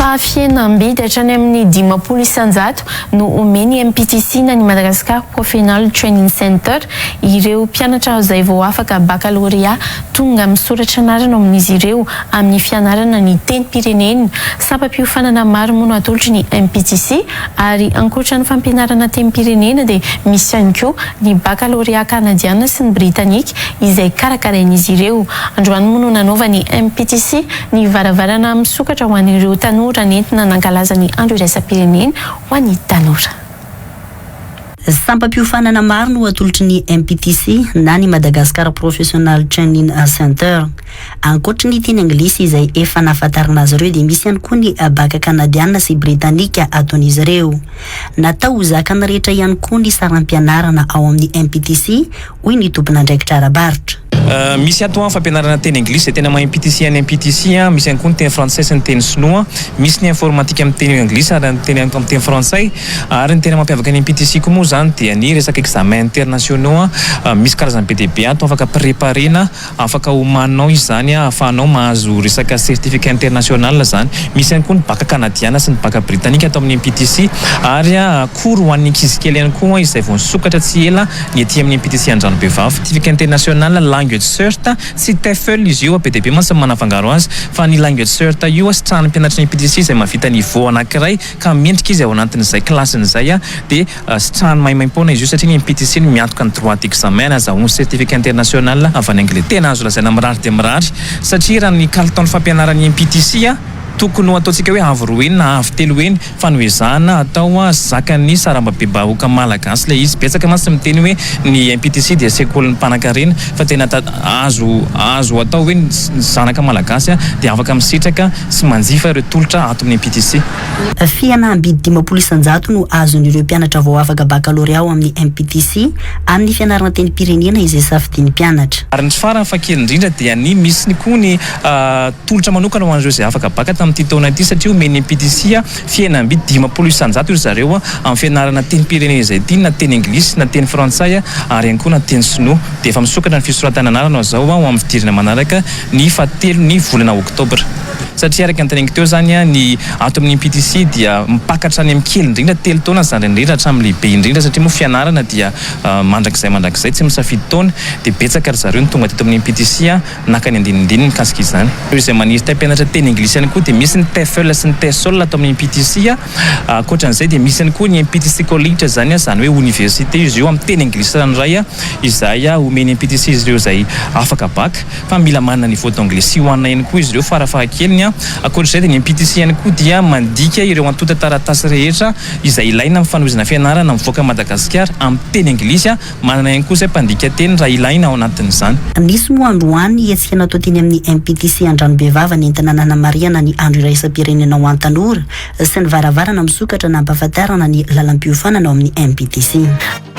Fafienambidy hatrany amin'ny 500 no omeny MPTC na ny Madagascar Professional Training Center ireo mpianatra izay vao afaka baccalauréat tonga misoratra anarana amin'izy ireo amin'ny fianarana ny tenim-pirenena. Sampam-piofanana maro moa no atolotry ny MPTC ary ankoatra ny fampianarana tenim-pirenena dia misy ihany koa ny baccalauréat kanadiana sy ny britannika izay karakarain'izy ireo. Androany moa no nanaova ny MPTC ny varavarana misokatra ho an'ireo tanora nentina nankalaza ny andro iraisam-pirenena ho an'ny tanora. Sampam-piofanana maro no atolotry ny MPTC na ny Madagascar Professional Training Center. Ankoatra ny teny anglisy izay efa nahafantarana azy ireo dia misy ihany koa ny baka kanadiana sy britanika ataon'izy ireo. Natao ho zakana rehetra ihany koa ny saram-pianarana ao amin'ny MPTC hoy ny tompon'andraikitra ara-baritra. Misy ato fampianarana teny anglisy tena mahay MPTC any MPTC misy ihany koa ny teny frantsay sy ny teny sinoa, misy ny informatika amin'ny teny anglisy ary ny teny amin'ny teny frantsay ary ny tena mampiavaka ny MPTC koa moa zany dia ny resaka examen internationaux misy karazany BDB ato afaka préparena afaka homaninao izy zany ahafahanao mahazo resaka certificat international zany. Misy ihany koa ny baka kanadiana sy ny baka britanika ato amin'ny MPTC ary cours ho an'ny ankizy kely ihany koa izay vao nisokatra tsy ela ny ety amin'ny MPTC Andranombeavava. Certificat international language cert sy TEFL izy io BDB masy manafangaro azy fa ny language cert io sitrahany mpianatra ny MPTC izay mavita niveau anankiray ka mendrika izy ao anatin'izay klasin'izay dia sitrahany maimaim-poana izy io satria ny MPTC miantoka ny droit d'examen azahoany certificat international avy any anglais. Tena azo lazaina mirary dia mirary satria raha ny kalitaon'ny fampianarany MPTC tokony ho ataontsika hoe avy roa eny na avy telo eny fanoezana atao zakany sarambabeba-bahoaka malagasy le izy. Betsaka masy miteny hoe ny MPTC dia sekolin'ny mpanan-karena fa tena azo atao hoe zanaka malagasy dia afaka misitraka sy manjifa ireo tolotra ato amin'ny MPTC. Fihenam-bidy 500 no azon'ireo mpianatra vao afaka baccalauréat ao amin'ny MPTC amin'ny fianarana tenim-pirenena izay safidian'ny mpianatra. Ary ny farany fakely indrindra dia ny misy ny koa ny tolotra manokana ho an'ireo izay afaka baka tamin'ity taona ity satria omeny MPTC fihenam-bidy 500 io zareo amin'ny fianarana tenim-pirenena izay ity na teny anglisy na teny frantsay ary ihany koa na teny sinoa dia efa misokatra ny fisoratana anarana zao ho amin'ny fidirana manaraka ny 7 volana oktobra. Satria araka antaneniko teo zany ny ato amin'ny MPTC dia mipakatra any amin'ny kely indrindra telo taona zany indrindra hatramin'ny lehibe indrindra satria moa fianarana dia mandrakizay tsy misafidy taona dia betsaka ry zareo ny tonga teto amin'ny MPTC nakany andinindiny mikasika izany. Izay maniry mpianatra teny anglisy ihany koa dia misy ny TEFL sy ny TESOL ato amin'ny MPTC ankoatran'izay dia misy ihany koa ny MPTC college zany hoe université izy io amin'ny teny anglisy ranoray izay omeny MPTC izy ireo izay afaka baka fa mila manana niveau d'anglais hoanina ihany koa izy ireo farafahakeliny. Ankoatr'izay dia ny MPTC ihany koa dia mandika ireo antota taratasy rehetra izay ilaina amin'ny fanovozana fianarana mivoaka Madagasikara amin'ny teny anglisy manana ihany koa izay mpandika teny raha ilaina ao anatin'izany. Misy moa androany hetsika natao teny amin'ny MPTC Andranombeavava nentina nanamariana ny andro iraisam-pirenena ho an-tanora sy ny varavarana misokatra na ampahafantarana ny lalam-piofanana ao amin'ny MPTC.